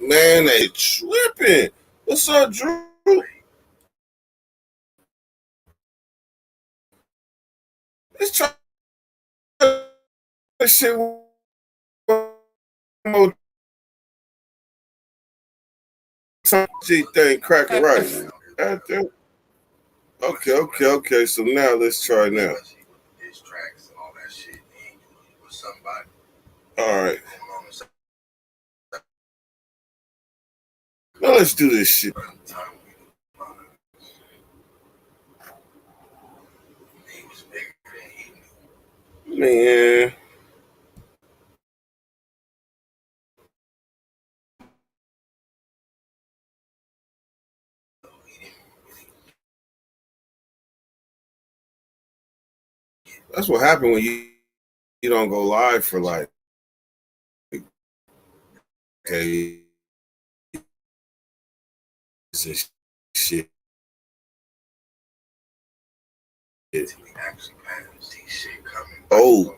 Man, they tripping. What's up, Drew? Let's try this shit one more time. G thing, cracking rice. Okay. So now let's try now. All right. Now let's do this shit. Man. That's what happened when you don't go live for like okay shit. Oh.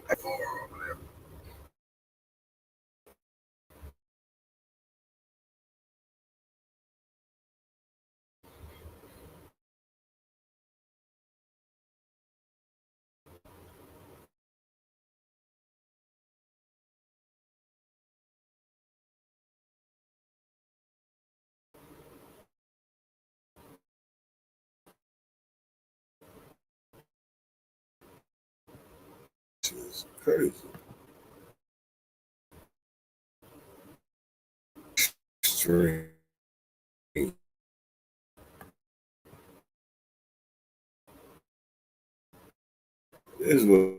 It's crazy. Strange. This is what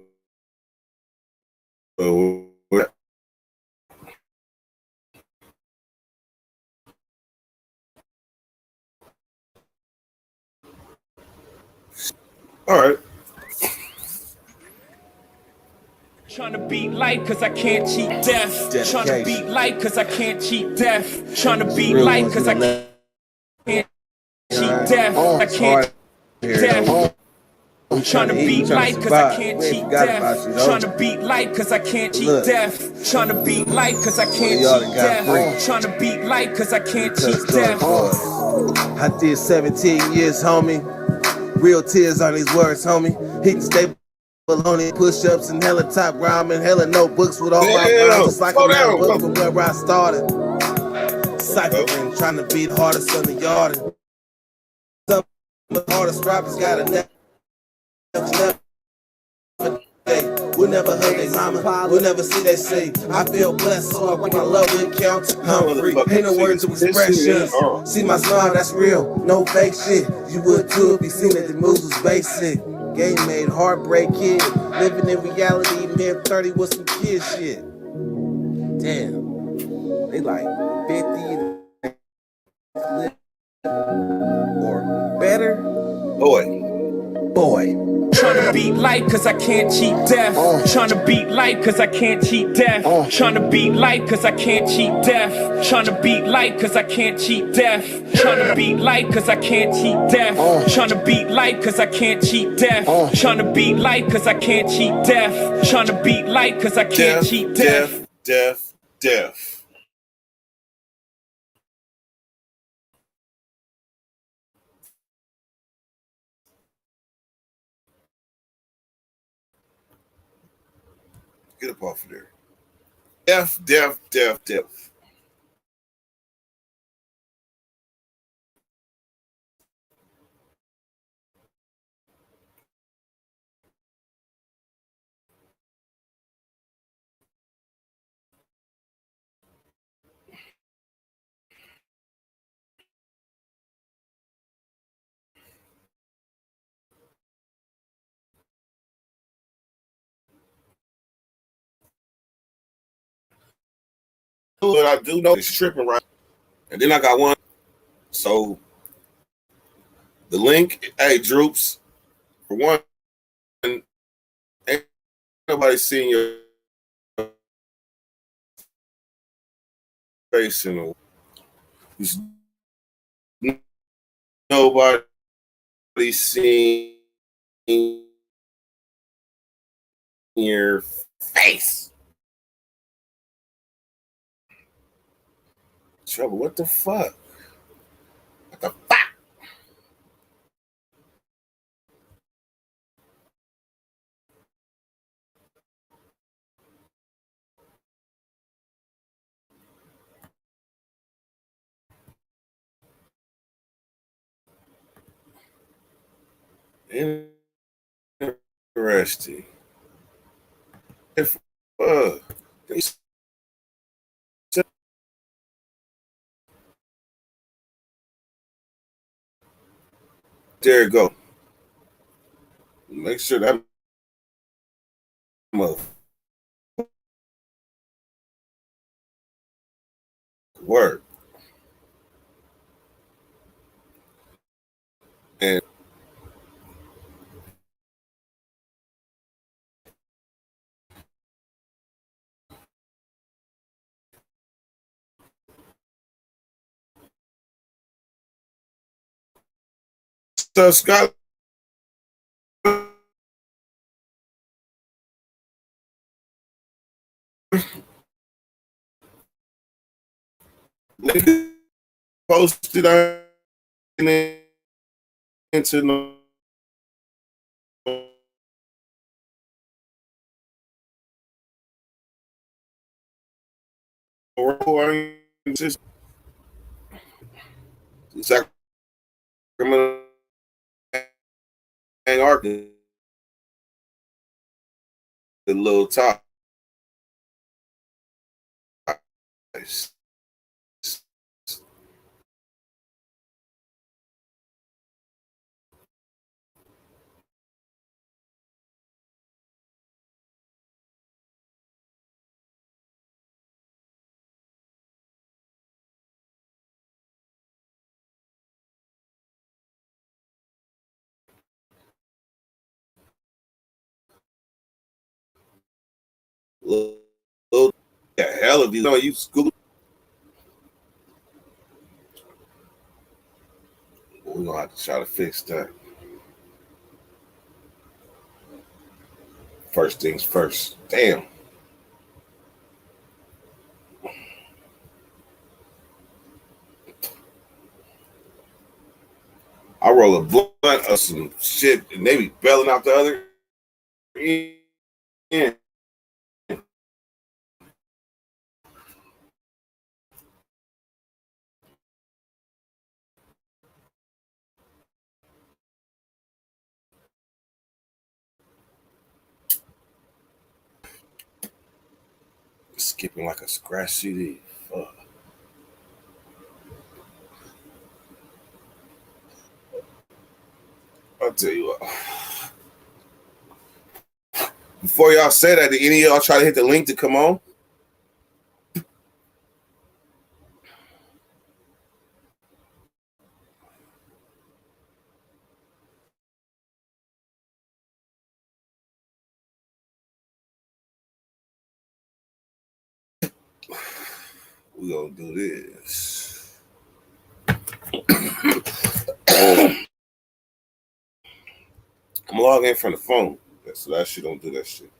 all right. Trying to beat life cause I can't cheat death. Trying to beat life cause I can't cheat death. Trying to beat life cause I can't cheat death. I can't cheat death. Trying to beat life cause I can't cheat death. Trying to beat life cause I can't cheat death. Trying to beat life cause I can't cheat death. Trying to beat life cause I can't cheat death. I did 17 years, homie. Real tears on these words, homie. Hitting stable on it, push-ups and hella top ramen, hella notebooks with all my rhymes, just like a book from where I started. Ciphering, trying to beat hardest on the yard. Some of the hardest rappers got a never. We'll never hug their mama, we'll never see they say. I feel blessed, so I want my love to count. I'm free, ain't no words of expressions. See my smile, that's real, no fake shit. You would too if you seen that the moves was basic. Game made, heartbreak kid. Living in reality, man 30 with some kid shit. Damn, they like 50 or better. Boy. Trying to beat life cause I can't cheat death. Trying to beat life cause I can't cheat death. Trying to beat life cause I can't cheat death. Trying to beat life cause I can't cheat death. Trying to beat life cause I can't cheat death. Trying to beat life cause I can't cheat death. Trying to beat life cause I can't cheat death. Trying to beat life cause I can't cheat death. Death. Get up off of there. Death. What I do know is tripping right. And then I got one. So the link, hey Droops, for one, ain't nobody seeing your face in a nobody seeing your face. Trouble. What the fuck? What the fuck? Interesting. If they said, there you go. Make sure that mother work. And so Scott, nigga posted on into no Sacramento Ark, the little top. Little, yeah, hell of you know you school. We're gonna have to try to fix that. First things first. Damn. I roll a blunt of some shit and they be belling out the other end. Skipping like a scratch CD. Fuck. I'll tell you what. Before y'all say that, did any of y'all try to hit the link to come on? We gonna do this. I'm logging in from the phone. So that shit don't do that shit.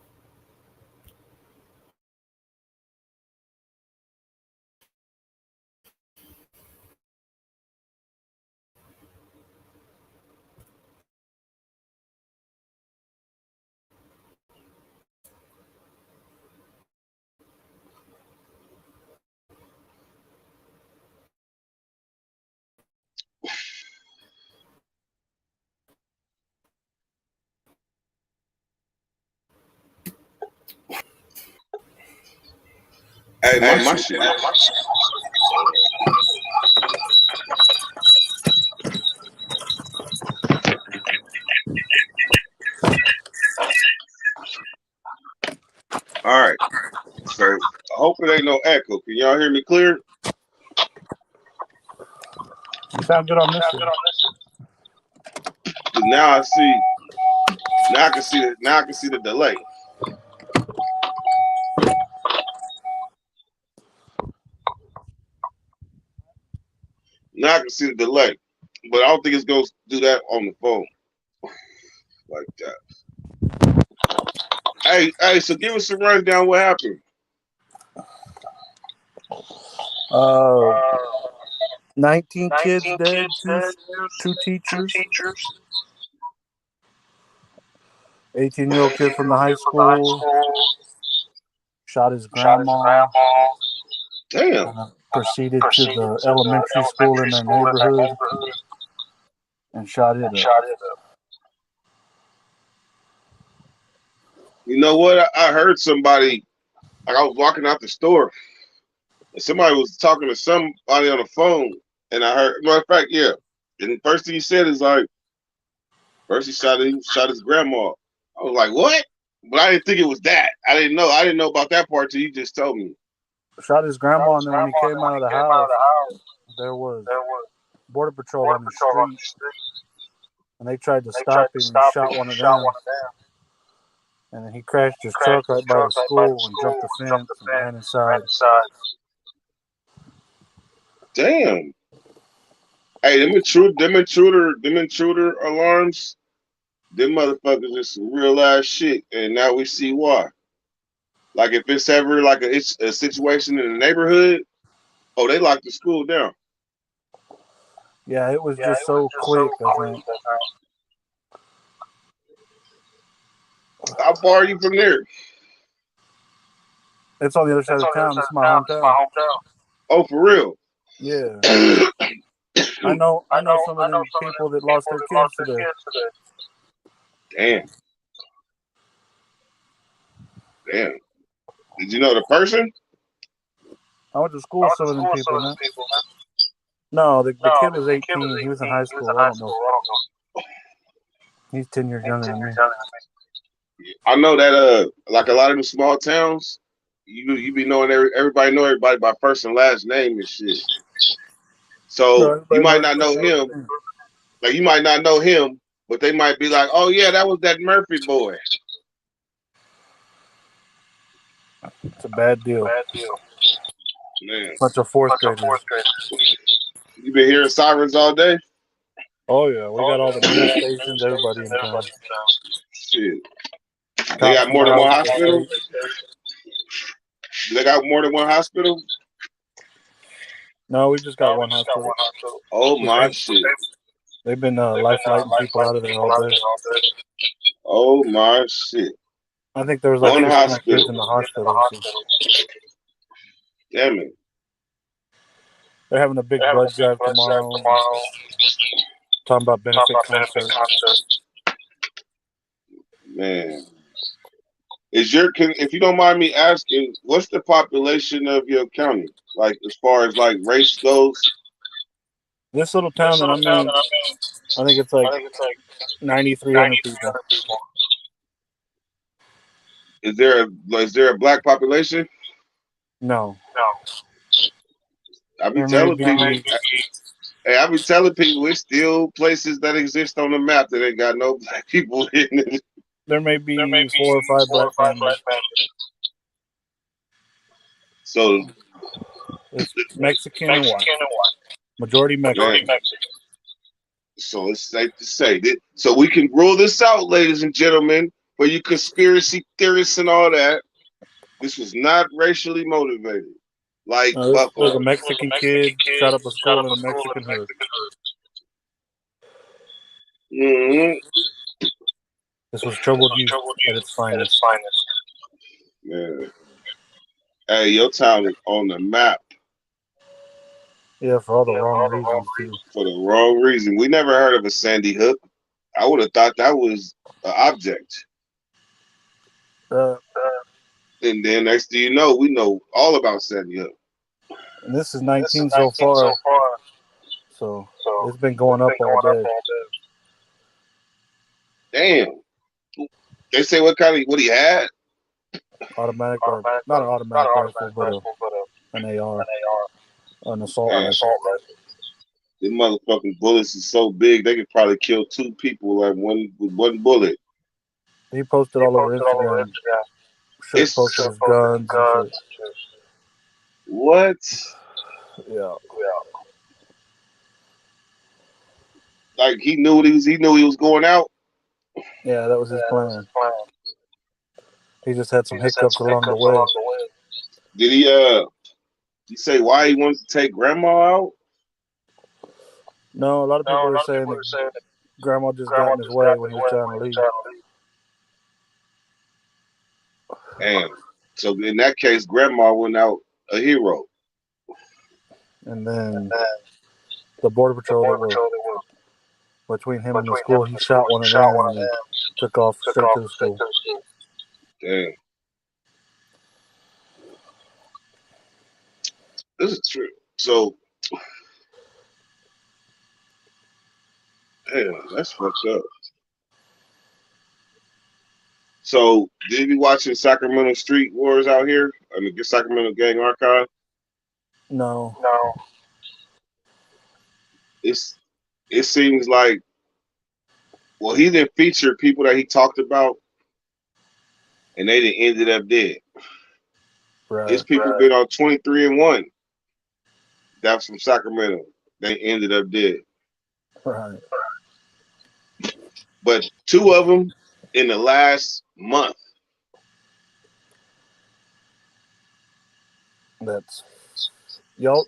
Hey, my shit. All right. So I hope it ain't no echo. Can y'all hear me clear? You sound good on this one. Now I see. Now I can see it. Now I can see the delay. Now I can see the delay, but I don't think it's gonna do that on the phone like that. Hey, so give us a rundown. What happened? Uh, 19 kids dead, two teachers, 18-year-old kid from the high school shot his grandma, Damn. proceeded to the elementary school in their neighborhood and shot it up. You know what? I heard somebody, like I was walking out the store, and somebody was talking to somebody on the phone, and I heard, matter of fact, yeah. And the first thing he said is like, first he shot his grandma. I was like, what? But I didn't think it was that. I didn't know about that part till you just told me. Shot his grandma, and then when he came out of the house, there was Border Patrol on the street, and they tried to stop him. He shot one of them, and then he crashed his truck right by the school and jumped the fence and ran inside. Damn. Hey, them intruder alarms, them motherfuckers is some real ass shit, and now we see why. Like if it's ever like it's a situation in the neighborhood, oh, they lock the school down. Yeah, it was just so quick, I think. How far are you from there? It's on the other side of town. It's my hometown. Oh, for real? Yeah. I know some of them people that lost their kids today. Damn. Did you know the person? I went to school with some of them people, man. No, the kid was 18. He was in high school. I don't know. He's 10 years younger than me. I know that like a lot of the small towns, you be knowing everybody know everybody by first and last name and shit. So you might not know him. Like you might not know him, but they might be like, "Oh yeah, that was that Murphy boy." It's a bad deal. Man, Bunch of fourth graders. You been hearing sirens all day? Oh yeah, we got all the news stations. Everybody in town. Shit, they got more than one hospital. They got more than one hospital. No, we just got one hospital. Oh my shit! They've been life-flighting people out of there all day. Oh my shit! I think there was like 15 kids in the hospital. So. Damn it! They're having a big blood drive tomorrow. Talking about benefit concert. Man, if you don't mind me asking, what's the population of your county? Like as far as like race goes? This little town that I'm in, I think it's like 9,300 people. Is there a black population? No. I be telling people. Hey, I be telling people it's still places that exist on the map that ain't got no black people in it. There may be 4 or 5 black families. So it's Mexican and white. Majority Mexican. So it's safe to say that. So we can rule this out, ladies and gentlemen, for you conspiracy theorists and all that. This was not racially motivated. Like this was a Mexican kid shot up a school in a Mexican hood. Mm-hmm. This was troubled youth at its finest. Man. Hey, your town is on the map. Yeah, for all the wrong reasons, too. For the wrong reason. We never heard of a Sandy Hook. I would have thought that was an object. And then next thing you know, we know all about Sandy Hook. And this is 19 so far. So it's been going up all day. Damn. They say what he had? Automatic, or not an automatic rifle, but an AR. An assault rifle. The motherfucking bullets is so big they could probably kill 2 people like with one bullet. He posted all over Instagram. Shit, posted his guns and shit. What? Yeah. Like he knew he was going out. Yeah, that was his plan. He just had some hiccups along the way. Did he You say why he wanted to take grandma out? No, a lot of people are saying that grandma just got in his way when he was trying to leave. Damn. So in that case, grandma went out a hero. And then the border patrol that were between him and the school, he shot one of them and then took off straight to the school. Damn. This is true. So, damn, that's fucked up. So, did you be watching Sacramento Street Wars out here? I mean, Sacramento Gang Archive? No. It seems like, well, he didn't feature people that he talked about, and they didn't ended up dead. Right. His people been on 23-1. That's from Sacramento. They ended up dead. Right. But 2 of them in the last month. That's y'all.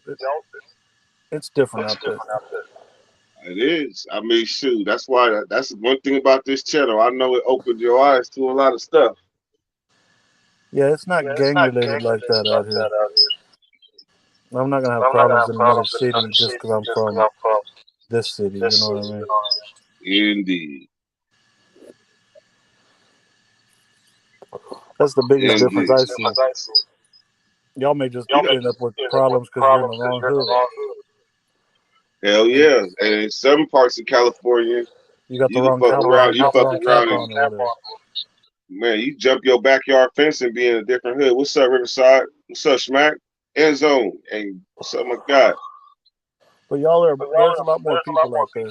It's different out there. It is. I mean, shoot. That's why. That's one thing about this channel. I know it opened your eyes to a lot of stuff. Yeah, it's not gang related like that out here. I'm not gonna have problems in another city just because I'm from this city. You know what I mean? Indeed. That's the biggest difference I see. Y'all may just end up with problems because you're in the wrong hood. Hell yeah. And in some parts of California, You got the you can wrong fuck cowboy. around. You You got the fuck wrong around cap and on over there. man, you jump your backyard fence and be in a different hood. What's up, Riverside? What's up, Schmack? End zone. And what's up, my God? But y'all are. There's a lot more people out there.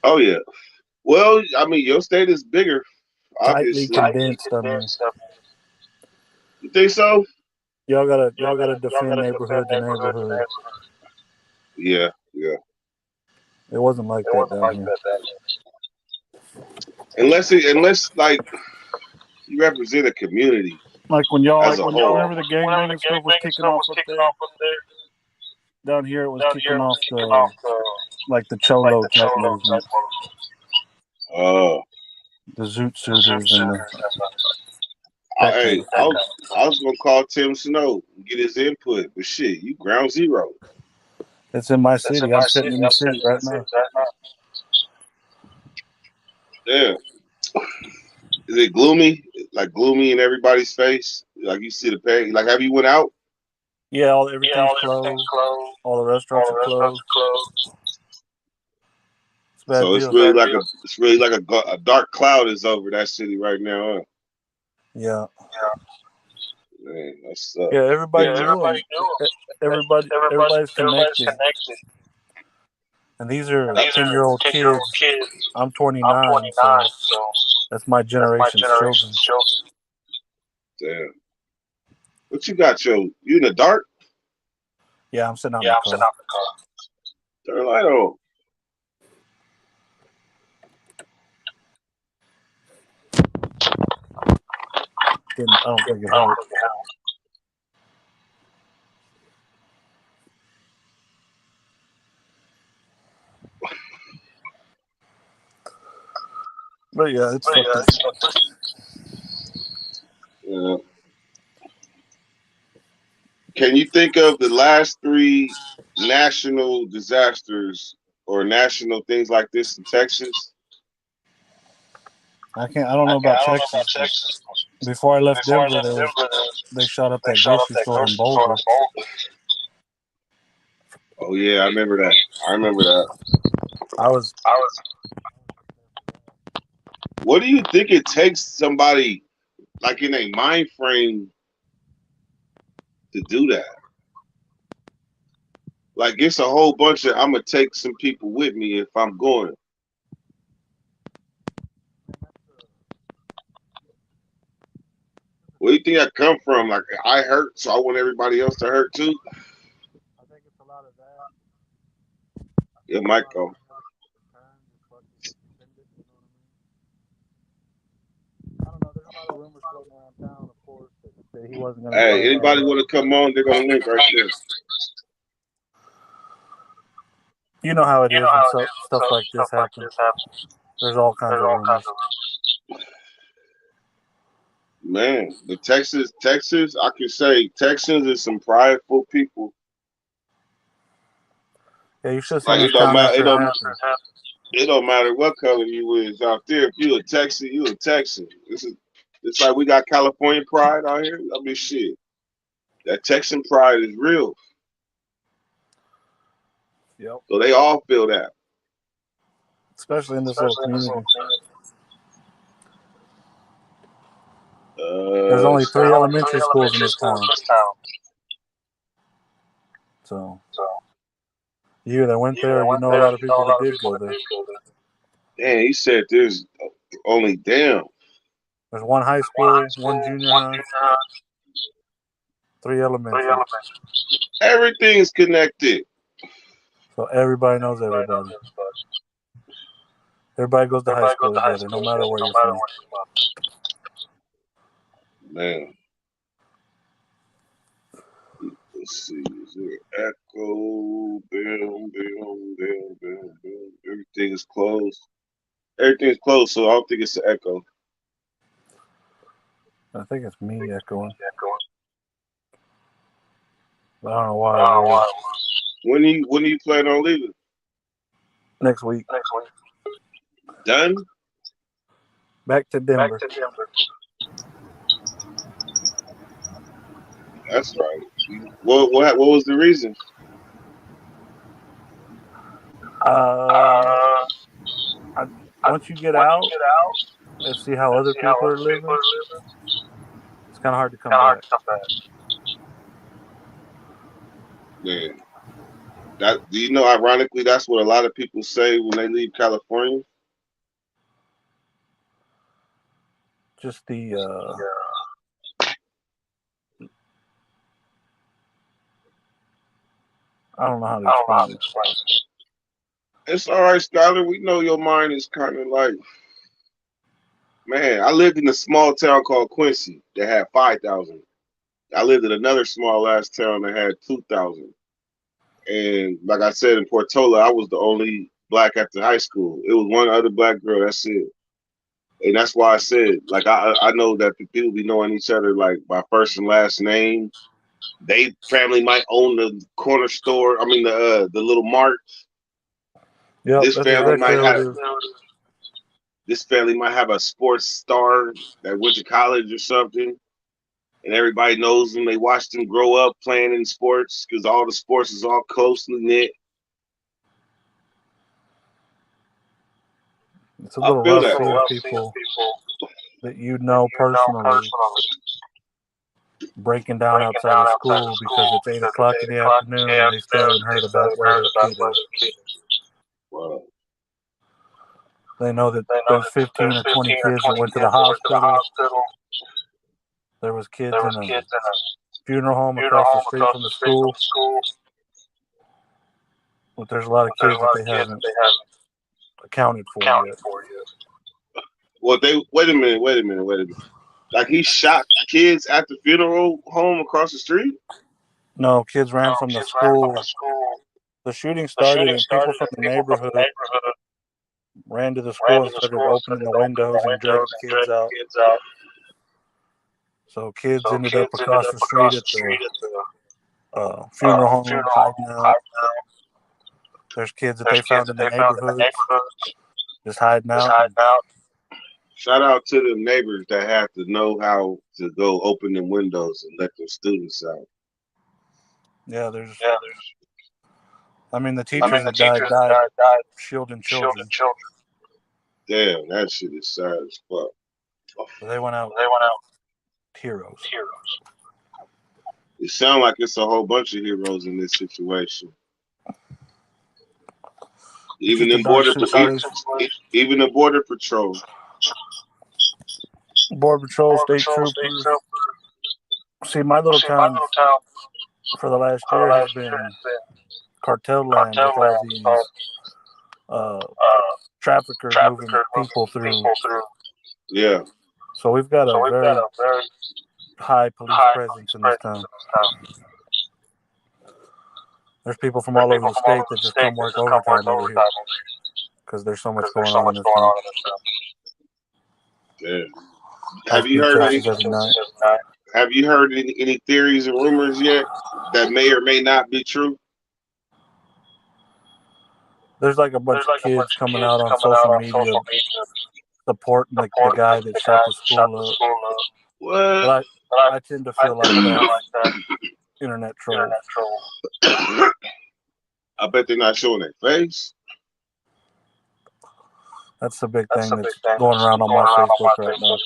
Oh yeah. Well, I mean, your state is bigger, Tightly obviously. condensed. I mean, You think so? y'all gotta defend neighborhood to neighborhood. Yeah, yeah. It wasn't like that down here. Unless like you represent a community Like when y'all, as a whole. whenever the gangbanging stuff was kicking off up there, down here it was kicking off the Cholo type movement, Uh, the Zoot Suiters and that kind hey, of thing. I was gonna call Tim Snow and get his input, but shit, you ground zero. It's in my city. I'm sitting in the city right now. Yeah. Is it gloomy? Like gloomy in everybody's face? Like you see the pain? Like have you went out? Yeah, everything's closed. All the restaurants are closed. It's a bad So deal. it's really like a dark cloud is over that city right now. Huh? Yeah. Man, that's Yeah, everybody knew him. Everybody's connected. And these are 10-year-old kids. I'm 29, so that's my generation's children. damn. What you got, you in the dark? Yeah, I'm sitting out in the car. Turn the light on. I don't think it helped. But yeah, it's fucked up. Yeah. Can you think of the last 3 national disasters or national things like this in Texas? I don't know about Texas. Before I left Denver, they shot up that grocery store in Boulder. Oh yeah, I remember that. I was. What do you think it takes somebody like in a mind frame to do that? Like it's a whole bunch of I'm gonna take some people with me if I'm going. Where do you think I come from? Like I hurt, so I want everybody else to hurt too. I think it's a lot of that. Yeah, Michael. I don't know. There's a lot of rumors floating around town, of course, that that he wasn't going to Hey, play. anybody want to come on? They're gonna link right there. You know how it is when stuff like this happens. There's all kinds of rumors. Man, the Texas, I can say Texans is some prideful people. Yeah, you should have seen Like this town after it happened. it don't matter what color you is out there. If you a Texan, you a Texan. It's like we got California pride out here. I mean, shit. That Texan pride is real. Yep. So they all feel that. Especially in this little community. There's only 3 elementary schools in this town. So you either went there or you know a lot of people that did go there. Damn, he said there's only damn. There's 1 high school, 1 junior high, 3 elementary. Everything's connected. So everybody knows everybody. Everybody goes to high school together, no matter where you're from. Man. Let's see. Is there echo? Bam, bam, bam, bam, bam. Everything is closed. Everything's closed, so I don't think it's an echo. I think it's me echoing. I don't know why. When are you planning on leaving? Next week. Done? Back to Denver. That's right. What was the reason? Once you get out and see how other people are living, it's kind of hard to come back. Man, do you know? Ironically, that's what a lot of people say when they leave California. Just the I don't know how to explain it. It's all right, Skyler. We know your mind is kind of like, man. I lived in a small town called Quincy that had 5,000. I lived in another small ass town that had 2,000. And like I said, in Portola, I was the only black at the high school. It was one other black girl. That's it. And that's why I said, like, I know that the people be knowing each other like by first and last name. They family might own the corner store. I mean the little mart. Yeah, This family might have a sports star that went to college or something, and everybody knows them. They watched them grow up playing in sports because all the sports is all closely knit. It's a little rough seeing people that you know personally breaking down outside of school because it's 8 o'clock in the afternoon and they still haven't heard about where their kid is. Wow. They know that there's 15 or 20 kids that went to the hospital. There was kids in a funeral home across the street from the school. But there's a lot of kids that they haven't accounted for yet. Well, wait a minute. Like he shot kids at the funeral home across the street? No, kids ran from the school. The shooting started and people from the neighborhood ran to the school and started opening the windows and dragging kids out. So kids ended up across the street at the funeral home hiding out. There's kids that they found in the neighborhood just hiding out. Shout out to the neighbors that have to know how to go open them windows and let their students out. Yeah, there's. I mean, the teachers that died shielding children. Damn, that shit is sad as fuck. So they went out heroes. It sounds like it's a whole bunch of heroes in this situation. Even the border patrol. Border patrol, state troopers. See, my little town for the last year has been cartel land with all these traffickers moving people through. Yeah. So we've got a very high police presence in this town. There's people from all over the state that just come work overtime over here because there's so much going on in this town. Yeah. High speed chases every night. Have you heard any theories and rumors yet that may or may not be true? There's like a bunch of kids coming out on social media supporting the guy that shot the school up. What? But I tend to feel like that's internet trolls. I bet they're not showing their face. That's the big thing that's going around on my Facebook right now.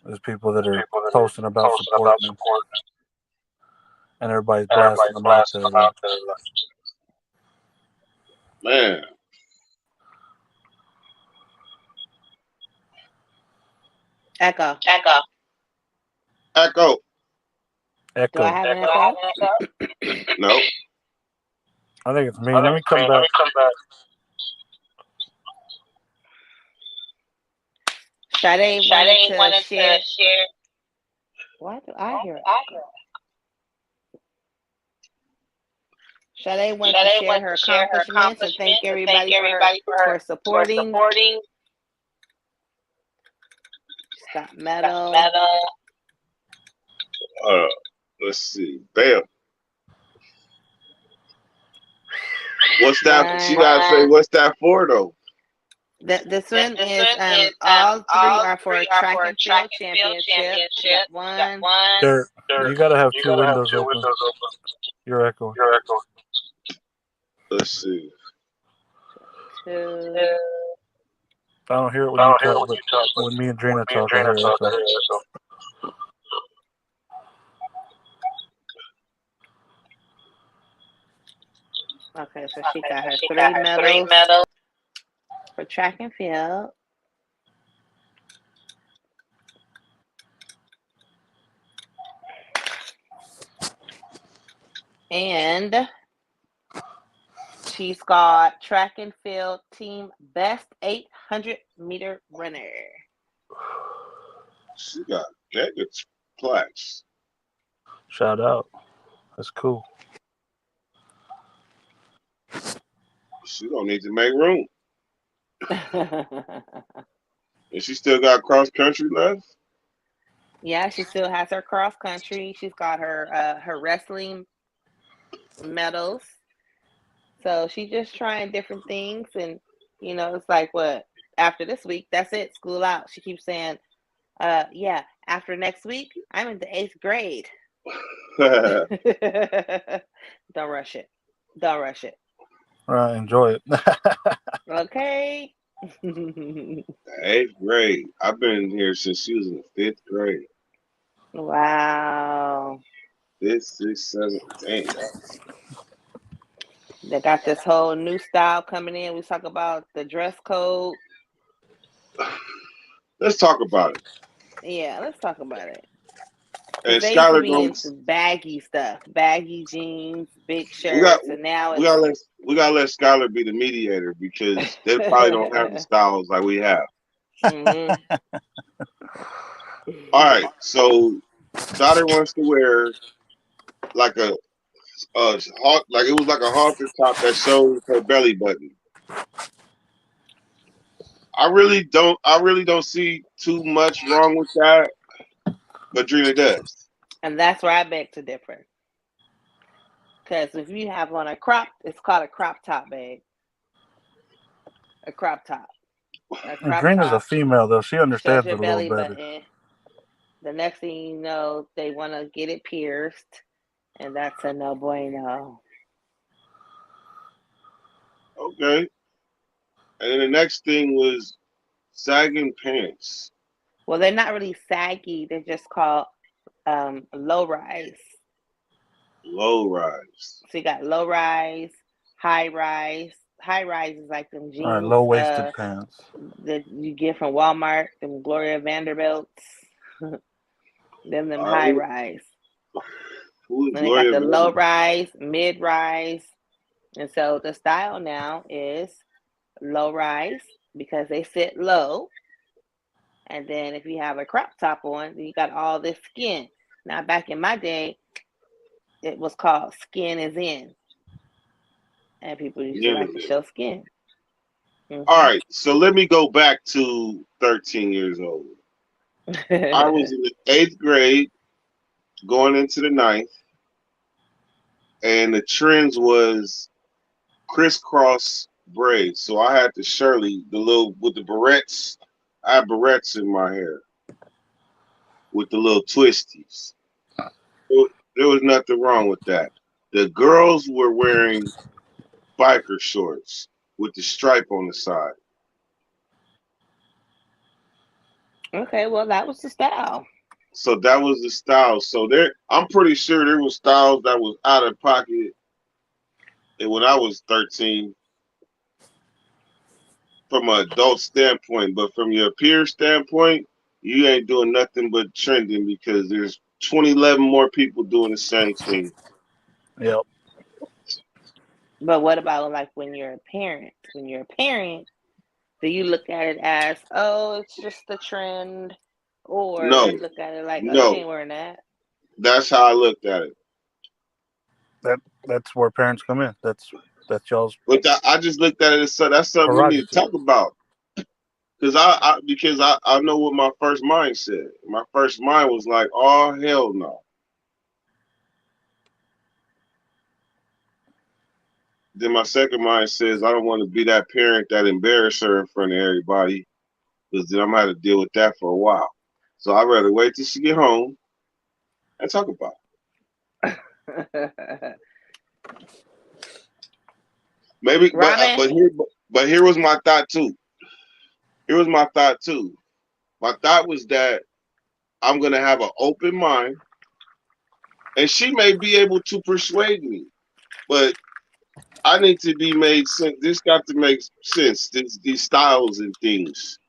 There's people that are posting about supporting them. And everybody's blasting them out there. Man. Echo. Do I have an echo? No. I think it's me. Let me come back. Sade wanted to share. Why do I hear echo? Sade wanted to share her accomplishments and thank everybody for supporting. She's got medal. Let's see. Bam. What's that? She gotta say, what's that for though? This one is all three are for track and field championship. One. You gotta have two windows open. You're echoing. Let's see. Two. I don't hear it when you talk, but when me and Drina talk, I hear echo. Okay, so she got her three medals for track and field. And she's got track and field team best 800-meter runner. She got mega plaques. Shout out. That's cool. She don't need to make room. And she still got cross country left? Yeah, she still has her cross country. She's got her wrestling medals. So she's just trying different things, and it's like, what, after this week, that's it, school out. She keeps saying, yeah, after next week, I'm in the 8th grade. Don't rush it. All right, enjoy it. Okay. 8th grade. I've been here since she was in the 5th grade. Wow. 5th, 6th, 7th. Dang. They got this whole new style coming in. We talk about the dress code. Let's talk about it. Yeah, let's talk about it. And they used to be Skylar into baggy stuff, baggy jeans, big shirts, and now we gotta let Skylar be the mediator because they probably don't have the styles like we have. Mm-hmm. All right, so daughter wants to wear like a like it was like a halter top that shows her belly button. I really don't see too much wrong with that, but Drina does. And that's where I beg to differ. Because if you have on it's called a crop top, babe. A crop top. Drina's a female, though. She understands it a little better. Button. The next thing you know, they want to get it pierced, and that's a no bueno. Okay. And then the next thing was sagging pants. Well, they're not really saggy. They're just called low rise. Low rise. So you got low rise, high rise. High rise is like them jeans. All right, low-waisted pants. That you get from Walmart, them Gloria Vanderbilts. them high rise. Then they got the low rise, mid rise. And so the style now is low rise because they sit low. And then if you have a crop top on, then you got all this skin. Now, back in my day, it was called skin is in, and people used to Yeah. like to show skin. All Hmm right. So let me go back to 13 years old. I was in the eighth grade, going into the ninth, and the trends was crisscross braids. So I had the Shirley, the little with the barrettes. I had barrettes in my hair with the little twisties. There was nothing wrong with that. The girls were wearing biker shorts with the stripe on the side. Okay, well, that was the style. So that was the style. So there, I'm pretty sure there was styles that was out of pocket and when I was 13 from an adult standpoint, but from your peer standpoint, you ain't doing nothing but trending because there's 2011 more people doing the same thing. Yep. But what about like when you're a parent? When you're a parent, do you look at it as, oh, it's just the trend, or No, you look at it like, oh, she no, ain't wearing that? that's how I looked at it. That's where parents come in. That's y'all's But I just looked at it as so that's something we need to prerogative. talk about because I know what my first mind said. My first mind was like, oh hell no. Then my second mind says I don't want to be that parent that embarrass her in front of everybody because then I'm gonna have to deal with that for a while. So I'd rather wait till she get home and talk about it. Maybe, Robin? but here was my thought too. Here was my thought too. My thought was that I'm gonna have an open mind, and she may be able to persuade me, but I need to be made sense. This got to make sense. These styles and things.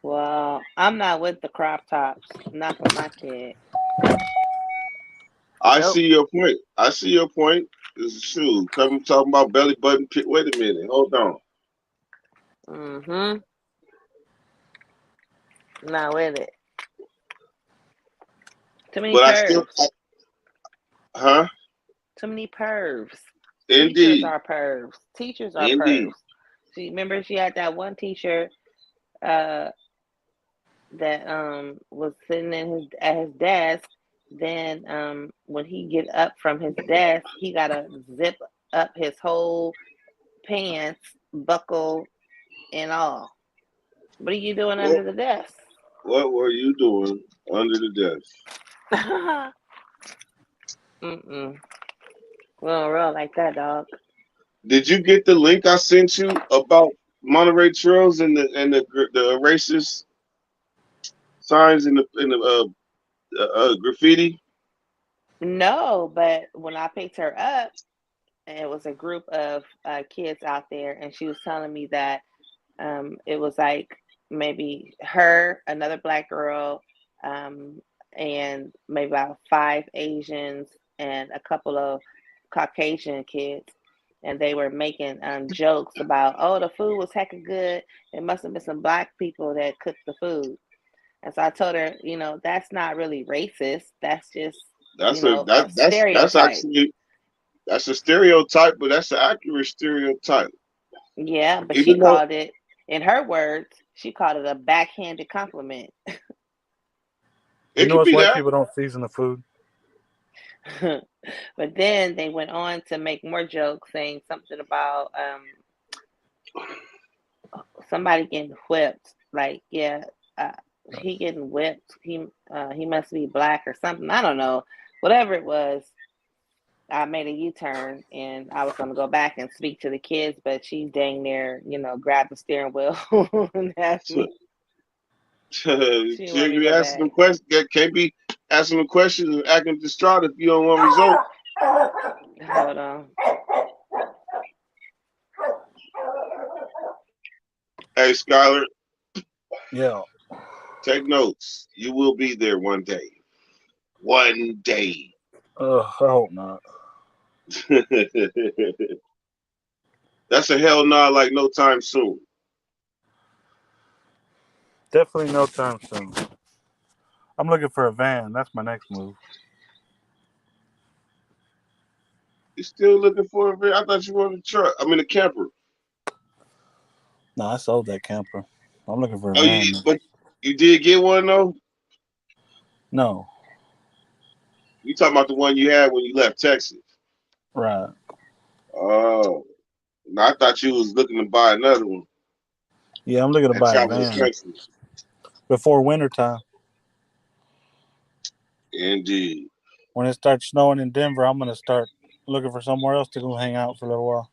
Well, I'm not with the crop tops. Not for my kid. I Nope. see your point. I see your point. This is true. Come talking about belly button. Wait a minute. Hold on. Mm-hmm. Not with it. Too many But I still, pervs. huh? Too many pervs. Teachers Indeed, are pervs. Teachers are indeed. pervs. She remember she had that one teacher uh that was sitting in his at his desk. Then when he get up from his desk, he gotta zip up his whole pants, buckle and all. What are you doing What under the desk? What were you doing under the desk? Mm-mm. We don't roll like that, dog. Did you get the link I sent you about Monterey Trails and the racist signs in the graffiti? No, but when I picked her up, and it was a group of kids out there, and she was telling me that it was like maybe her, another black girl, um, and maybe about five Asians and a couple of Caucasian kids. And they were making jokes about, oh, the food was hecka good. It must have been some black people that cooked the food. And so I told her, that's not really racist. That's just, a That's stereotype. actually that's a stereotype, but that's an accurate stereotype. Yeah, but she Even though called it, in her words, she called it a backhanded compliment. You it know could us be white that. people don't season the food. But then they went on to make more jokes, saying something about somebody getting whipped. Like, yeah, uh, he getting whipped. He must be black or something. I don't know. Whatever it was, I made a U-turn and I was gonna go back and speak to the kids, but she dang near, grabbed the steering wheel and asked me. She didn't You want me to be go asking them back. questions. Can't be asking them questions and acting distraught if you don't want result. Hold on. Hey, Skylar, Yeah. take notes. You will be there one day. One day. I hope not. That's a hell no, like no time soon. Definitely no time soon. I'm looking for a van. That's my next move. You still looking for a van? I thought you wanted a truck. I mean a camper. No, I sold that camper. I'm looking for a Oh, van. but you did get one though. No, You talking about the one you had when you left Texas? right. Oh, no, I thought you was looking to buy another one Yeah, I'm looking to and buy a travel the van country. before winter time. Indeed. When it starts snowing in Denver, I'm gonna start looking for somewhere else to go hang out for a little while.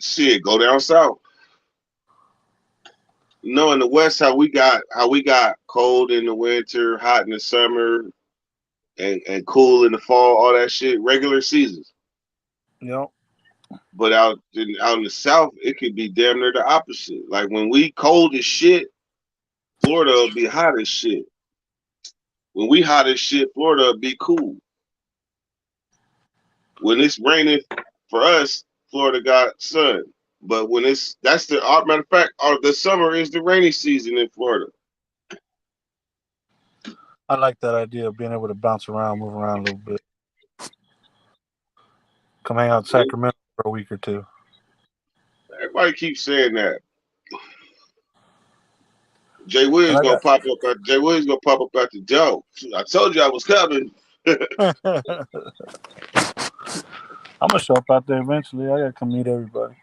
Shit, go down south. You know, in the West, how we got cold in the winter, hot in the summer, and cool in the fall, all that shit, regular seasons. Yep. But out in the South, it could be damn near the opposite. Like when we cold as shit, Florida will be hot as shit. When we hot as shit, Florida will be cool. When it's raining for us, Florida got sun. But when that's the matter of fact, the summer is the rainy season in Florida. I like that idea of being able to bounce around, move around a little bit. Come hang out in Sacramento for a week or two. Everybody keeps saying that. Jay Williams And gonna pop up at Jay Williams gonna pop up at the Joe. I told you I was coming. I'm gonna show up out there eventually. I gotta come meet everybody.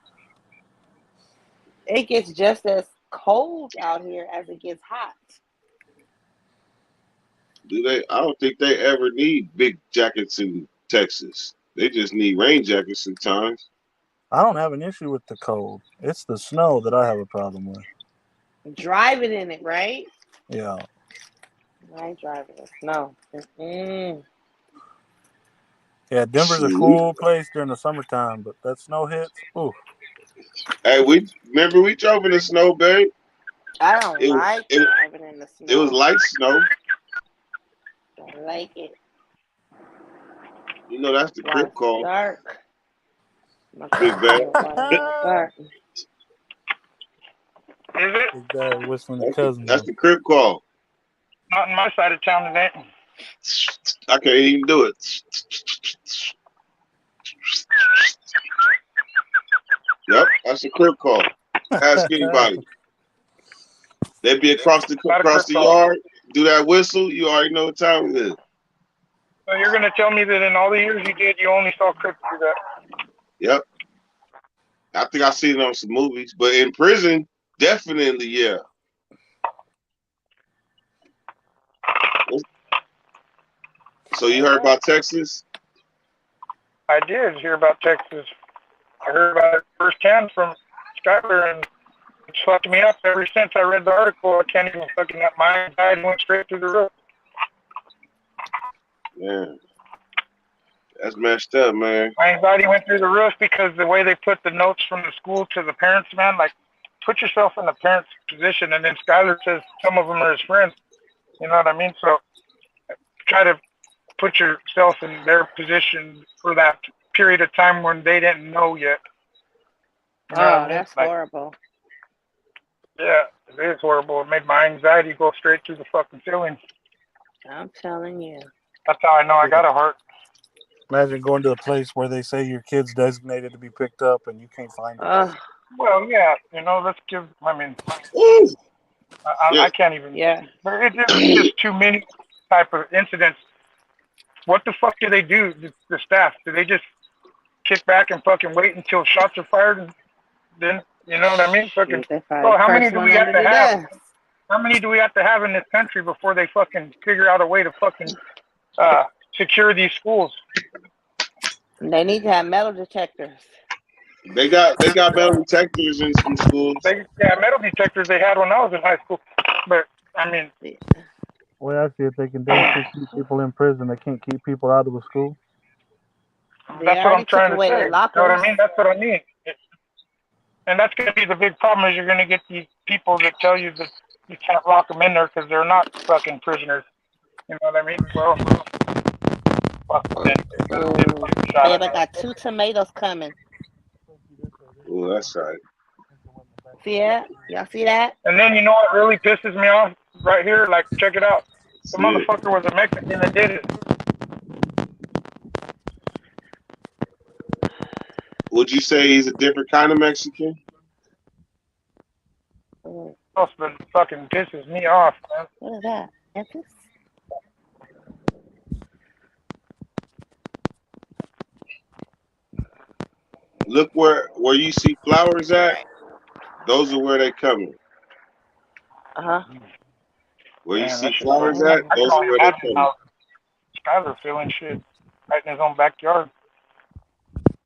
It gets just as cold out here as it gets hot. Do they? I don't think they ever need big jackets in Texas. They just need rain jackets sometimes. I don't have an issue with the cold. It's the snow that I have a problem with. Driving in it, right? Yeah. I ain't driving in snow. Mm-mm. Yeah, Denver's a Shoot. cool place during the summertime, but that snow hits. Ooh. Hey, we remember we drove in the snow, babe. I don't It like it driving in the it was snow. light snow. Don't like it. You know that's the Why crib it's call, dark. My big car bag. still white in the dark. Is it? Big dad whistling the cousins That's on. the crib call. Not in my side of town today. I can't even do it. Yep, that's the crib call. Ask anybody. They be Not a across crib the call. yard, do that whistle. You already know what time it is. So you're going to tell me that in all the years you did, you only saw Crips do that? Yep, I think I seen it on some movies, but in prison, definitely, yeah. So you heard about Texas? I did hear about Texas. I heard about it firsthand from Skyler, and it's fucked me up ever since I read the article. I can't even fucking, my anxiety went straight through the roof. Man, that's messed up, man. My anxiety went through the roof because the way they put the notes from the school to the parents, man, like, put yourself in the parents' position. And then Skyler says some of them are his friends. You know what I mean? So try to put yourself in their position for that period of time when they didn't know yet. You know what I mean? That's horrible. Yeah, it is horrible. It made my anxiety go straight through the fucking ceiling. I'm telling you. That's how I know I got a heart. Imagine going to a place where they say your kid's designated to be picked up and you can't find it. Well, yeah, let's give. I mean, Ooh, I can't even. Yeah. It's just too many type of incidents. What the fuck do they do? The staff? Do they just kick back and fucking wait until shots are fired and then you know what I mean? Fucking. Well, how many do we have to have? How many do we have to have in this country before they fucking figure out a way to fucking secure these schools? They need to have metal detectors. They got metal detectors in some schools. Metal detectors they had when I was in high school, but I mean. Well, I see if they can basically keep people in prison. They can't keep people out of the school. That's what I'm trying to say. You know what I mean? That's what I mean. And that's going to be the big problem is you're going to get these people that tell you that you can't lock them in there because they're not fucking prisoners. You know what I mean? Well, fuck them. Babe, I got 2 tomatoes coming. Oh, that's right. Yeah, y'all see that? And then you know what really pisses me off right here? Like, check it out. The See it. motherfucker was a Mexican that did it. Would you say he's a different kind of Mexican? That's been fucking pisses me off, man. What is that? Memphis? Look where you see flowers at. Those are where they coming. Uh-huh. Where you Man, see that shit's flowers crazy. at, I can those are only where they imagine coming. how Skyler feeling shit right in his own backyard.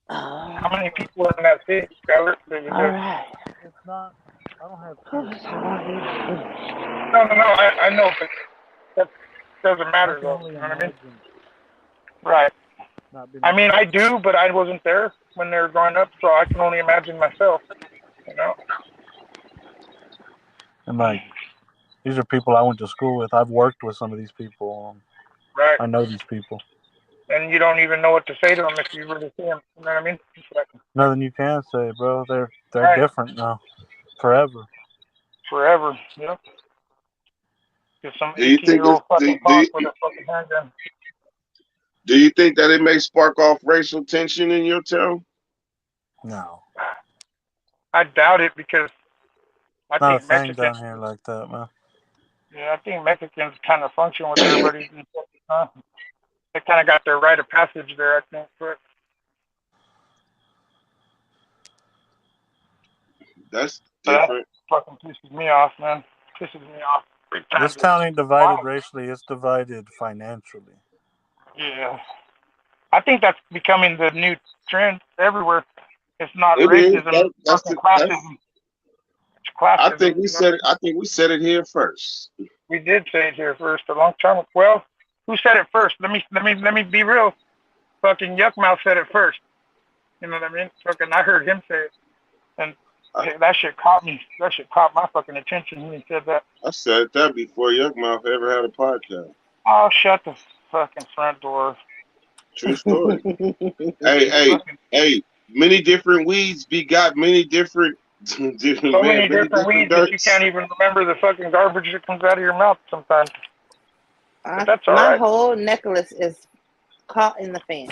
How many people in that city, Skyler? That would All just right. It's not. I don't have Oh, kids, it's so no. I know, but that doesn't I matter can though. only You know what I mean? imagine Right. not being I able mean, I to. do, but I wasn't there when they were growing up, so I can only imagine myself. You know? And like, these are people I went to school with. I've worked with some of these people. Right. I know these people. And you don't even know what to say to them if you really see them. You know what I mean? It's like, Nothing you can say, bro. They're right. different now, forever. Forever. Yep. Just some Do you think 18-year-old fucking do punk you, with a fucking handgun. do you think that it may spark off racial tension in your town? No, I doubt it because I not a think thing down Mexicans, here like that, man. yeah, I think Mexicans kind of function with everybody. They kind of got their rite of passage there, I think. But That's that different. fucking pisses me off, man. Pisses me off big time. This town ain't divided racially; it's divided financially. Yeah. I think that's becoming the new trend everywhere. It's not It is. racism, it's fucking That's. classism. It's classism. You know? I think we said it here first. We did say it here first a long time ago. Well, who said it first? Let me be real. Fucking Yuckmouth said it first. You know what I mean? Fucking I heard him say it. And that shit caught me. That shit caught my fucking attention when he said that. I said that before Yuckmouth ever had a podcast. Oh, shut the fucking front door. True story. Hey, many different weeds got many different, So many many different different weeds that you dirts. can't even remember the fucking garbage that comes out of your mouth sometimes. But that's all My right. whole necklace is caught in the fan.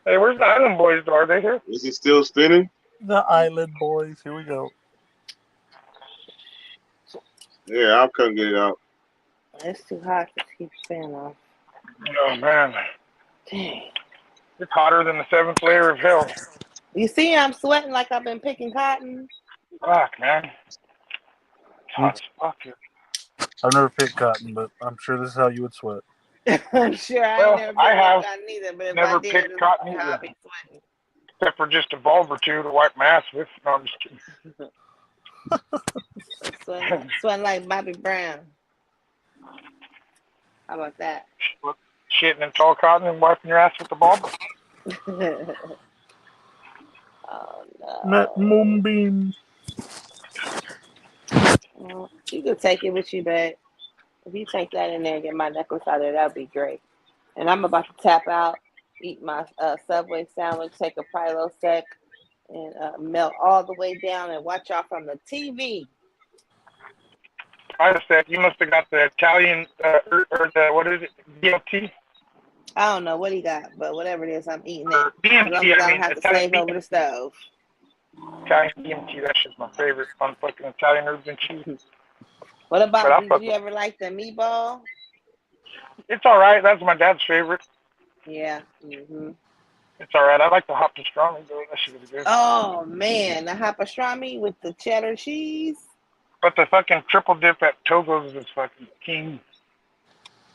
Hey, where's the Island Boys? Are they here? Is it still spinning? The Island Boys. Here we go. Yeah, I'll come get it out. It's too hot to keep the fan on. Oh, man. Dang. It's hotter than the seventh layer of hell. You see, I'm sweating like I've been picking cotton. Fuck, man. It's hot as fuck here. I've never picked cotton, but I'm sure this is how you would sweat. I'm sure I ain't Well, never I picked no have cotton either, but if I never did, picked this cotton is how either. I be sweating. Except for just a bulb or two to wipe my ass with. No, I'm just kidding. Sweating like Bobby Brown. How about that? Shitting in tall cotton and wiping your ass with the bulb. Oh Met no. Moonbeam. Well, you could take it with you, but if you take that in there and get my necklace out of there, that would be great. And I'm about to tap out, eat my Subway sandwich, take a Prilosec, and melt all the way down and watch y'all from the TV. I said you must have got the Italian or the what is it? DMT I don't know what he got, but whatever it is, I'm eating it. or As long DMT. as I I don't mean have to Italian slave over the stove. Italian DMT. That shit's my favorite on fucking Italian herbs and cheese. What But about, I did fuck you with. ever like the meatball? It's all right. That's my dad's favorite. Yeah. Mm-hmm. It's all right. I like the hot pastrami though. That shit is good. Oh, man. The hot pastrami with the cheddar cheese. But the fucking triple dip at Togo's is fucking king.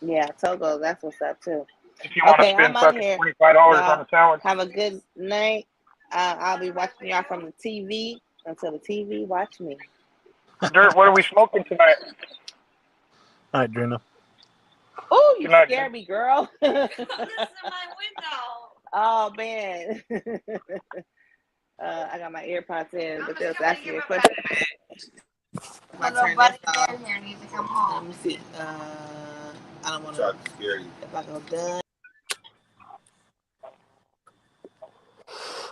Yeah, Togo, that's what's up, too. If you want to Okay, spend I'm out fucking here. $25 on Y'all a sandwich. have a good night. I'll be watching y'all from the TV until the TV watch me. Dirt, what are we smoking tonight? All right, Drina. Oh, you Tonight, scared me, girl. This is my window. Oh, man. I got my AirPods in, but they'll ask me a question. Little buddy bear here needs to come home. Let me see. I don't want Try to. to scare you. If I go done.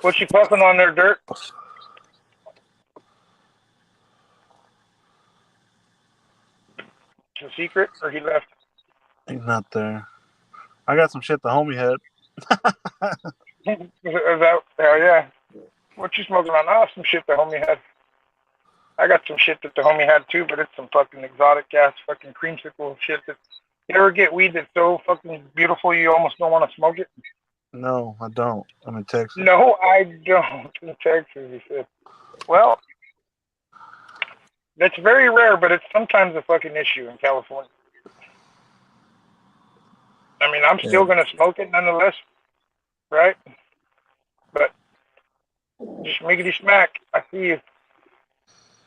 what you puffing on there, Dirt? secret, or he left? He's not there. I got some shit the homie had. Is that, hell yeah. What you smoking on? Oh, some shit the homie had. I got some shit that the homie had too, but it's some fucking exotic ass fucking creamsicle shit. That you ever get weed that's so fucking beautiful you almost don't want to smoke it? No, I don't. I'm in Texas. No, I don't. In Texas, he said. Well, that's very rare, but it's sometimes a fucking issue in California. I mean, I'm still gonna smoke it nonetheless, right? But just miggity smack. I see you.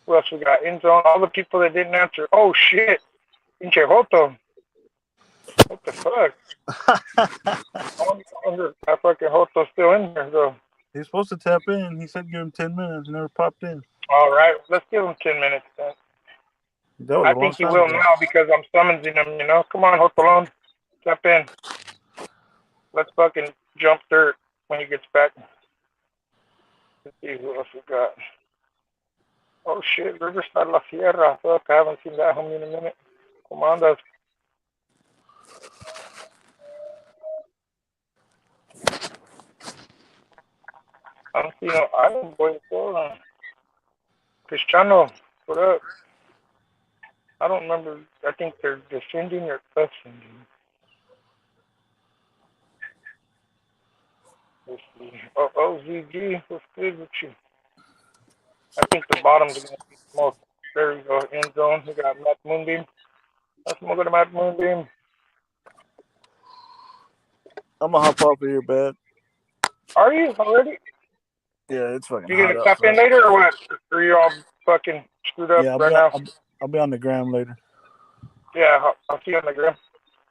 Who else we got? In zone. All the people that didn't answer. Oh shit. Pinche Joto. What the fuck? I wonder if that fucking Joto's still in there though. He's supposed to tap in. He said give him 10 minutes. He never popped in. All right, let's give him 10 minutes then. That was I a long think he time will ago. now because I'm summoning him. You know, come on, Jotolon, tap in. Let's fucking jump dirt when he gets back. Let's see who else we got. Oh shit, Riverside La Sierra. Fuck, I haven't seen that homie in a minute. Come on, that's. I don't see no Island Boy. Hold on. Cristiano, what up? I don't remember. I think they're descending or ascending. Let's see. Oh, OZG, what's good with you? I think the bottom's going to be the most. There we go, end zone. We got Matt Moonbeam. Let's move to Matt Moonbeam. I'm gonna hop off of here, bad. Are you already? Yeah, it's fucking You hot gonna tap in outside. later or what? Or are you all fucking screwed up Yeah, right now? I'll be on the gram later. Yeah, I'll see you on the gram.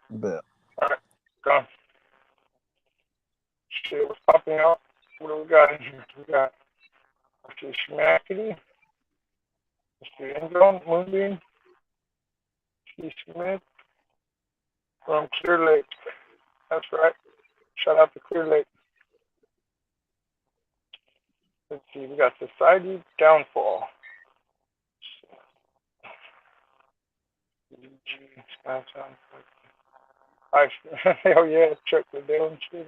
Bet. Alright, gone. Shit, what's popping out? What do we got in here? We got, let's see, Schmackety. Let's see, end zone, Moonbeam. T. Smith from Clear Lake. That's right. Shout out to Clear Lake. Let's see, we got Society Downfall. Hell yeah, check the Dylan Street.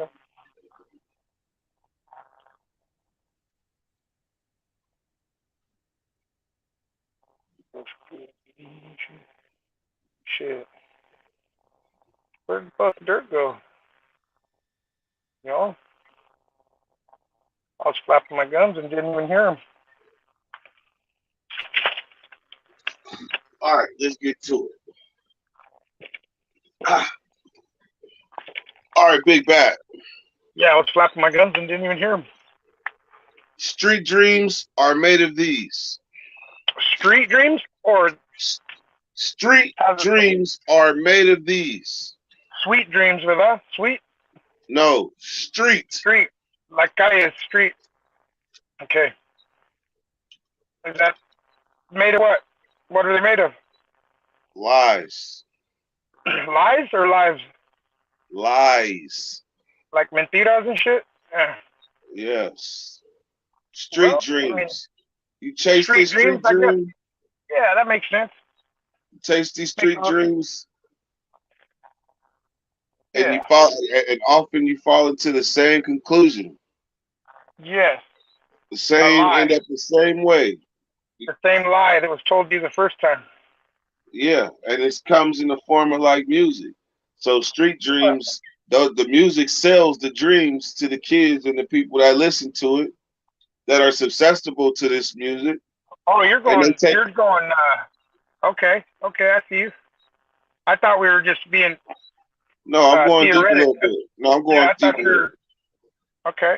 Shit. Where'd the fuck dirt go? You know? I was flapping my gums and didn't even hear him. All right, let's get to it. All right, Big Bad. Yeah, I was flapping my gums and didn't even hear him. Street dreams are made of these. Street dreams or Street dreams are made of these. Sweet dreams, ¿verdad? Sweet? No, street. Street. Like calle, street. Okay. Is that made of what? What are they made of? Lies. Lies or lives? Lies. Like mentiras and shit? Yeah. Yes. Street dreams. I mean, you chase these street dreams. Yeah, that makes sense. You chase these street dreams. And you fall, and often you fall into the same conclusion. Yes. The same end up the same way. The same lie that was told you the first time. Yeah, and it comes in the form of like music. So street dreams, the music sells the dreams to the kids and the people that listen to it, that are susceptible to this music. Oh, you're going. Okay, I see you. I thought we were just being. No, I'm going deep a little bit. No, I'm going deep a little. Okay.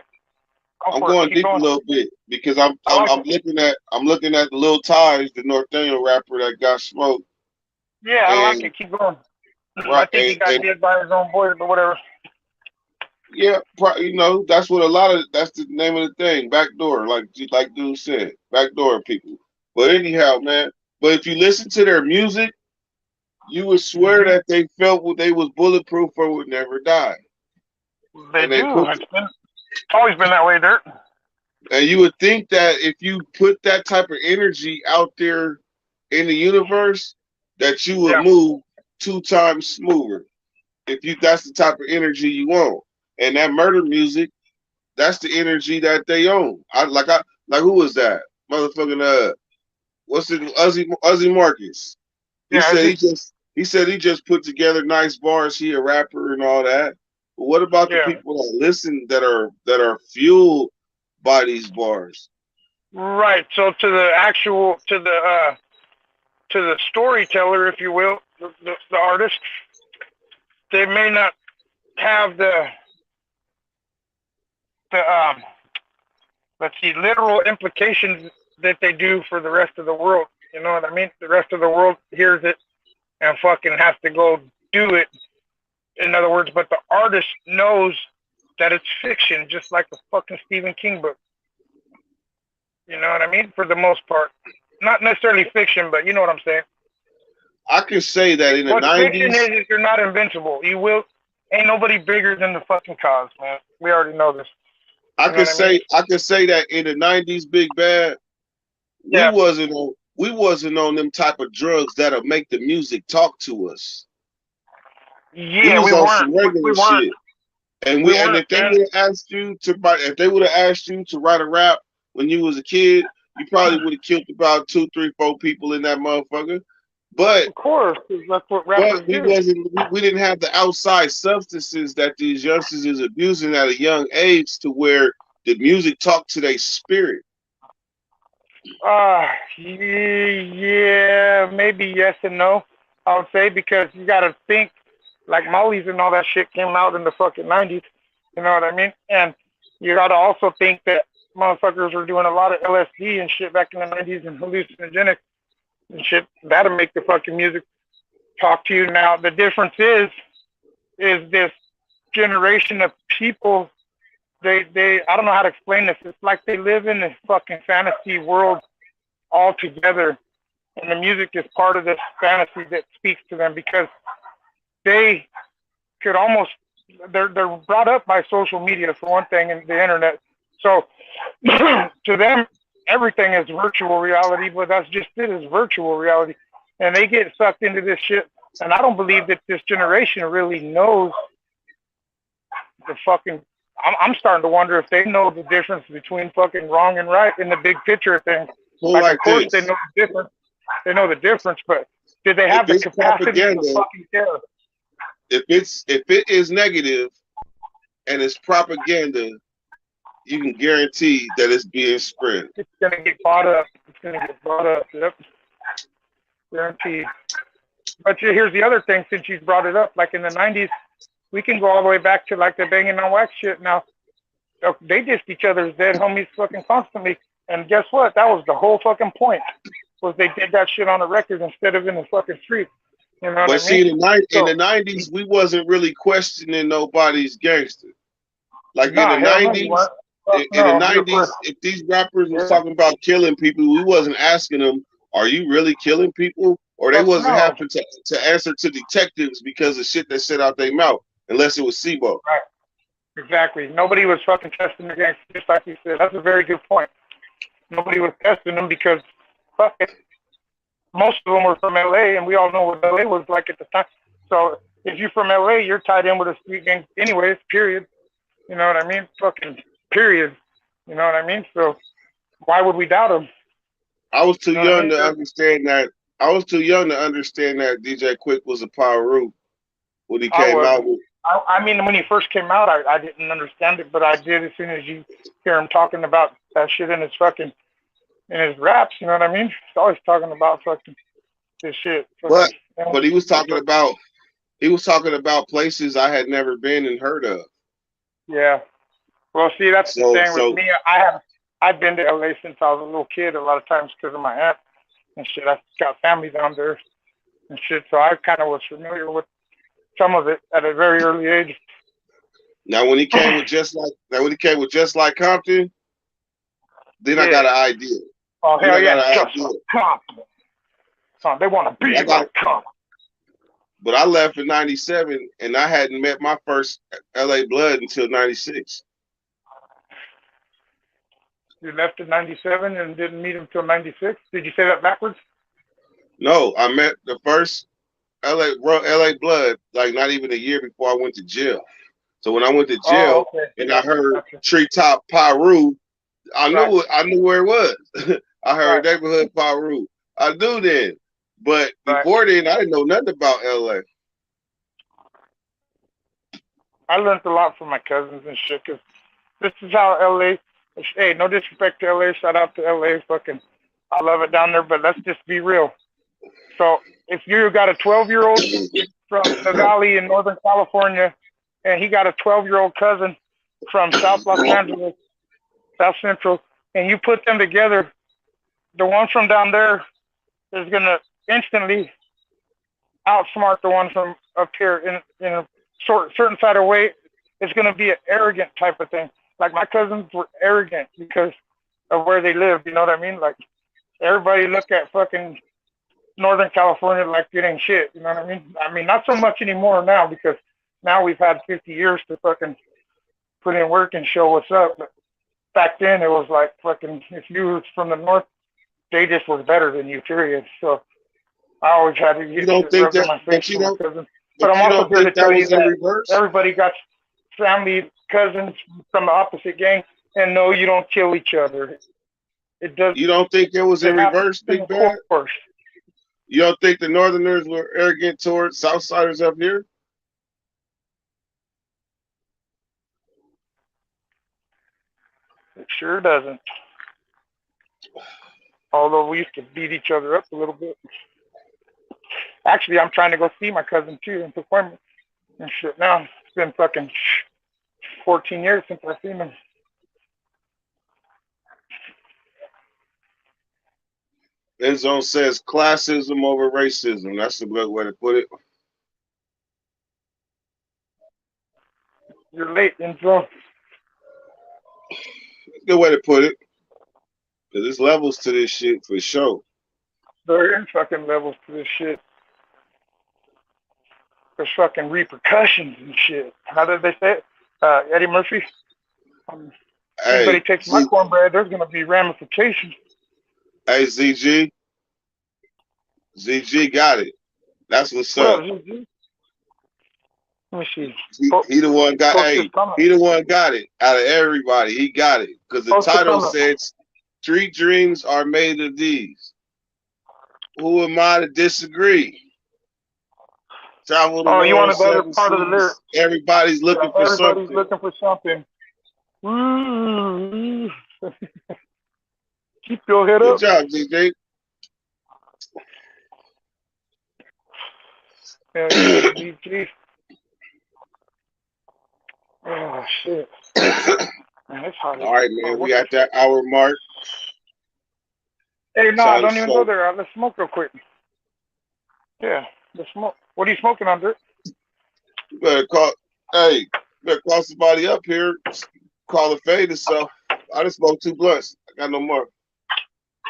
I'm going deep a little bit because I'm looking at the Lil Ties, the Northaniel rapper that got smoked. Yeah, I like it. Keep going. Right, I think he got hit by his own boys, but whatever. Yeah, that's what that's the name of the thing. Backdoor, like dude said, backdoor people. But anyhow, man. But if you listen to their music, you would swear that they felt they was bulletproof or would never die. They do. It's always been that way, Dirt. And you would think that if you put that type of energy out there in the universe, that you would move 2 times smoother. If that's the type of energy you want. And that murder music, that's the energy that they own. I who was that? Motherfucking what's it? Uzi Marcus. He Yeah, said he just put together nice bars. He a rapper and all that. But what about the yeah, people that listen that are fueled by these bars? right. So to the actual to the storyteller, if you will, the artist, they may not have the let's see, literal implications that they do for the rest of the world. You know what I mean? The rest of the world hears it and fucking has to go do it. In other words, but the artist knows that it's fiction, just like the fucking Stephen King book. You know what I mean? For the most part, not necessarily fiction, but you know what I'm saying. I can say that in the What fiction '90s. is you're not invincible. You will. Ain't nobody bigger than the fucking cause, man. We already know this. I You know could what I mean? say that in the '90s, Big Bad, Yeah. we wasn't on them type of drugs that'll make the music talk to us. We Yeah, was we on weren't. some We regular weren't. shit. And We if weren't, they man. would have asked you to write, if they would have asked you to write a rap when you was a kid, you probably would have killed about 2, 3, 4 people in that motherfucker. But Of course, 'cause that's what but rappers do. we didn't have the outside substances that these youngsters is abusing at a young age to where the music talked to their spirit. Yeah, maybe yes and no. I would say because you got to think like Molly's and all that shit came out in the fucking 90s. You know what I mean? And you got to also think that motherfuckers were doing a lot of LSD and shit back in the 90s and hallucinogenic and shit. That'll make the fucking music talk to you. Now the difference is this generation of people. They I don't know how to explain this. It's like they live in this fucking fantasy world all together, and the music is part of this fantasy that speaks to them because they could almost they're brought up by social media for one thing and the internet. So to them, everything is virtual reality, but that's just it is virtual reality, and they get sucked into this shit. And I don't believe that this generation really knows the fucking. I'm starting to wonder if they know the difference between fucking wrong and right in the big picture of things. So Like, like of course, they this, know the difference. They know the difference, but did they if have the it's capacity to propaganda, fucking care? if it is negative and it's propaganda, you can guarantee that it's being spread. It's gonna get bought up. It's gonna get bought up. Yep, guaranteed. But here's the other thing. Since you brought it up, like in the '90s, we can go all the way back to like the banging on wax shit. Now they dissed each other's dead homies fucking constantly, and guess what? That was the whole fucking point. Was they did that shit on the record instead of in the fucking street. You know what But I mean? see, in So, the '90s, we wasn't really questioning nobody's gangster. Like in nah, the hell no, you '90s, weren't. Fuck in the no, you're first. '90s, if these rappers was Yeah. talking about killing people, we wasn't asking them, "Are you really killing people?" Or they Fuck wasn't no. having to answer to detectives because of shit that said out their mouth, unless it was SIBO. Right. Exactly. Nobody was fucking testing the gangsters, just like you said. That's a very good point. Nobody was testing them because, fuck it, most of them were from LA, and we all know what LA was like at the time. So if you're from LA, you're tied in with a street gang, anyways. Period. You know what I mean? Fucking period. You know what I mean? So why would we doubt them? I was too You know what I young mean? to understand that. I was too young to understand that DJ Quick was a Pyru when he I came was. out with. I mean, when he first came out, I didn't understand it, but I did as soon as you hear him talking about that shit in his fucking in his raps. You know what I mean? He's always talking about fucking this shit. But Fucking, you know, but he was talking about places I had never been and heard of. yeah. Well, see, that's the So thing with so me. I've been to LA since I was a little kid. A lot of times because of my aunt and shit. I've got family down there and shit, so I kind of was familiar with some of it at a very early age. now when he came with just like Compton, then I got Yeah. an idea. Oh Then hell I got yeah, an just idea. like Compton. Son, they want to But I be got like Compton. but I left in '97 and I hadn't met my first LA blood until '96. You left in '97 and didn't meet him till '96. Did you say that backwards? No, I met the first LA blood, like not even a year before I went to jail. So when I went to Oh, jail okay. and I heard Gotcha. Treetop Pyru, I Right. knew where it was. I heard Right. neighborhood Pyru. I knew then. But Right. before then, I didn't know nothing about LA. I learned a lot from my cousins and shit. Cause this is how LA. Hey, no disrespect to LA. Shout out to LA. Fucking, I love it down there. But let's just be real. So if you got a 12-year-old from the Valley in Northern California, and he got a 12-year-old cousin from South Los Angeles, South Central, and you put them together, the one from down there is gonna instantly outsmart the one from up here in a certain side of way. It's gonna be an arrogant type of thing. Like my cousins were arrogant because of where they live. You know what I mean? Like everybody look at fucking Northern California like it ain't shit. You know what I mean? I mean, not so much anymore now because now we've had 50 years to fucking put in work and show what's up. But back then it was like fucking if you was from the north, they just was better than you, period. So I always had to You get don't it think rubbed in that, my face from my cousins. But but I'm you also don't here to think that tell you was in that reverse? everybody got family cousins from the opposite gang, and no, you don't kill each other. It doesn't You don't think it was in happen, reverse, Big of Bad? course. You don't think the Northerners were arrogant towards Southsiders up here? It sure doesn't. Although we used to beat each other up a little bit. Actually, I'm trying to go see my cousin too in performance and shit. Now it's been fucking 14 years since I've seen him. Enzo says classism over racism. That's a good way to put it. You're late, Enzo. Good way to put it. Because there's levels to this shit for sure. There is fucking levels to this shit. There's fucking repercussions and shit. How did they say it? Eddie Murphy. Hey, Anybody takes my cornbread, there's gonna be ramifications. hey, ZG got it. That's what's What up, up. ZG? Let me see. He the one got. Post this Hey, comment. he the one got it out of everybody. He got it because the Post the title comment. said, "Street dreams are made of these." Who am I to disagree? Travel the Oh, you want world, a better seven part of the lyric? seas. Everybody's looking for Everybody's something. looking for something. Ooh. Keep your head Good up. job, DJ. Hell yeah, DG. Oh shit. Man, it's hot. All right, man. We at that hour mark. Hey, no, Charlie don't even go there. Let's smoke real quick. Yeah, let's smoke. What are you smoking on, Dirt? You better call. Hey, you better call somebody up here. Call a fade or so. I just smoked 2 blunts. I got no more.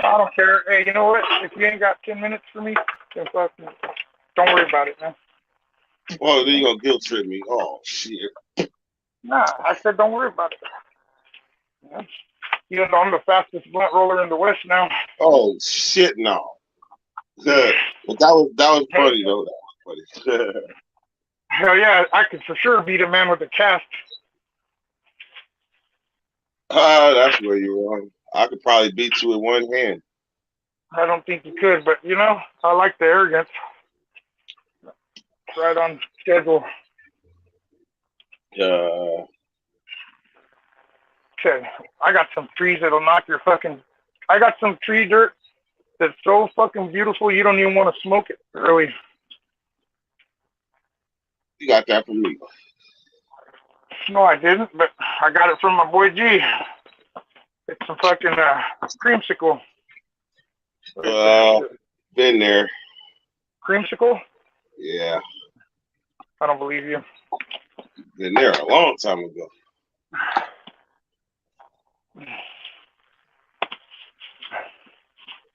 I don't care. Hey, you know what? If you ain't got 10 minutes for me, then fucking don't worry about it, man. Oh, then you gonna guilt trip me. Oh shit. Nah, I said don't worry about it. Yeah. Even though I'm the fastest blunt roller in the West now. Oh shit, no. But that was funny though. That was funny. Hell yeah, I could for sure beat a man with a cast. That's where you're wrong. I could probably beat you with one hand. I don't think you could, but you know, I like the arrogance. Right on schedule. Okay, I got some trees that'll knock your fucking. I got some tree dirt that's so fucking beautiful you don't even want to smoke it early. You got that from me. No, I didn't, but I got it from my boy G. It's a fucking creamsicle. Been there. Creamsicle? Yeah. I don't believe you. Been there a long time ago.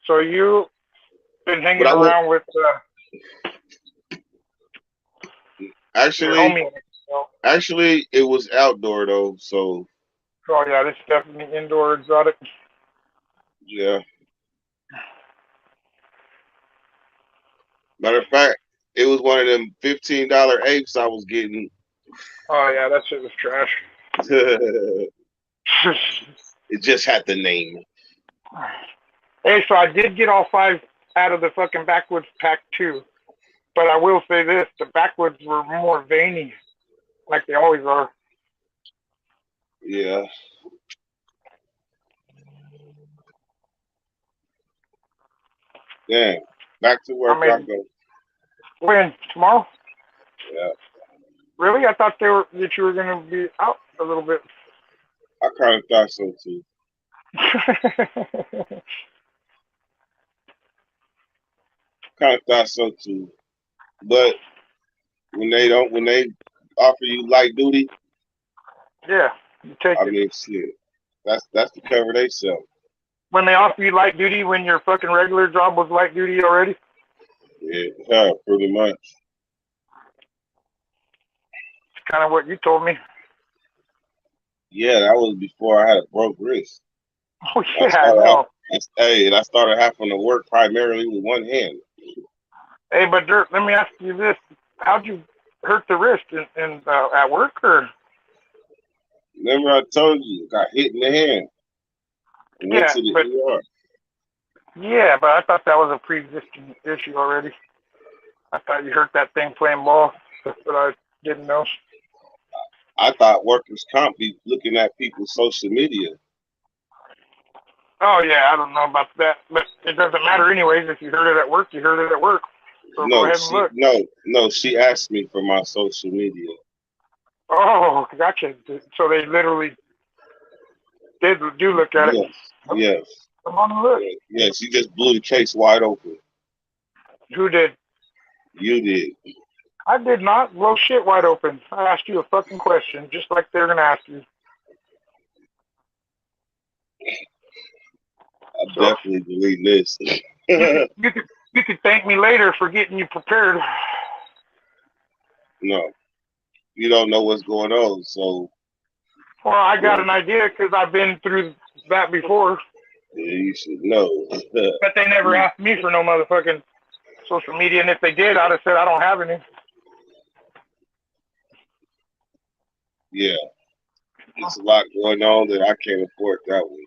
So you been hanging around with actually, your homie? Actually, it was outdoor though, so. Oh yeah, this is definitely indoor exotic. Yeah. Matter of fact, It was one of them $15 apes I was getting. Oh yeah, that shit was trash. It just had the name. Hey, so I did get all 5 out of the fucking backwoods pack too. But I will say this: the backwoods were more veiny, like they always are. Yeah. Damn. Back to work I I mean, go. when tomorrow? Yeah. Really? I thought that you were gonna be out a little bit. I kind of thought so too. Kind of thought so too. But when they offer you light duty, Yeah, you take I it. mean shit. That's the cover they sell. When they offer you light duty, when your fucking regular job was light duty already. Yeah, pretty much. It's kind of what you told me. Yeah, that was before I had a broke wrist. Oh I yeah, I started know. and I started having to work primarily with one hand. Hey, but Dirk, let me ask you this: how'd you hurt the wrist at work or? Remember I told you, got hit in the hand and went Yeah, to the but ER. I thought that was a pre-existing issue already. I thought you hurt that thing playing ball. That's what I didn't know. I thought workers' comp be looking at people's social media. Oh yeah, I don't know about that, but it doesn't matter anyways. If you heard it at work, you heard it at work. So go ahead and look. She asked me for my social media. Oh, gotcha. So they literally do look at it. Yes. Come on and look. Yes, you just blew the case wide open. Who did? You did. I did not blow shit wide open. I asked you a fucking question, just like they're gonna ask you. I definitely believe this. You could thank me later for getting you prepared. No, you don't know what's going on, so. Well, I got an idea because I've been through that before. Yeah, you should know. But they never asked me for no motherfucking social media, and if they did, I'd have said I don't have any. Yeah, it's a lot going on that I can't afford that way.